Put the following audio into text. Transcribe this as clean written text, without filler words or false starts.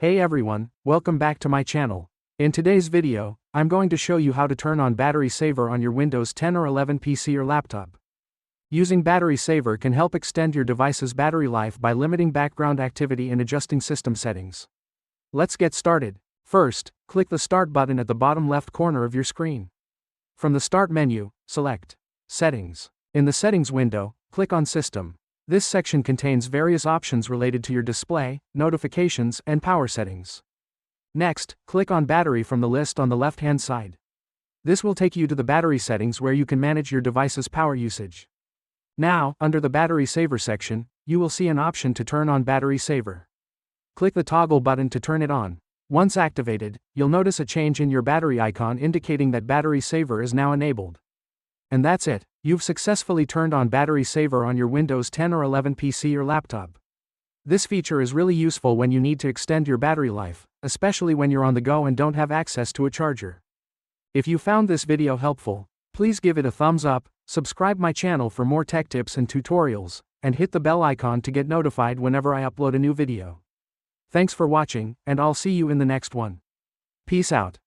Hey everyone, welcome back to my channel. In today's video, I'm going to show you how to turn on Battery Saver on your Windows 10 or 11 PC or laptop. Using Battery Saver can help extend your device's battery life by limiting background activity and adjusting system settings. Let's get started. First, click the Start button at the bottom left corner of your screen. From the Start menu, select Settings. In the Settings window, click on System. This section contains various options related to your display, notifications, and power settings. Next, click on Battery from the list on the left-hand side. This will take you to the battery settings where you can manage your device's power usage. Now, under the Battery Saver section, you will see an option to turn on Battery Saver. Click the toggle button to turn it on. Once activated, you'll notice a change in your battery icon indicating that Battery Saver is now enabled. And that's it, you've successfully turned on Battery Saver on your Windows 10 or 11 PC or laptop. This feature is really useful when you need to extend your battery life, especially when you're on the go and don't have access to a charger. If you found this video helpful, please give it a thumbs up, subscribe my channel for more tech tips and tutorials, and hit the bell icon to get notified whenever I upload a new video. Thanks for watching, and I'll see you in the next one. Peace out.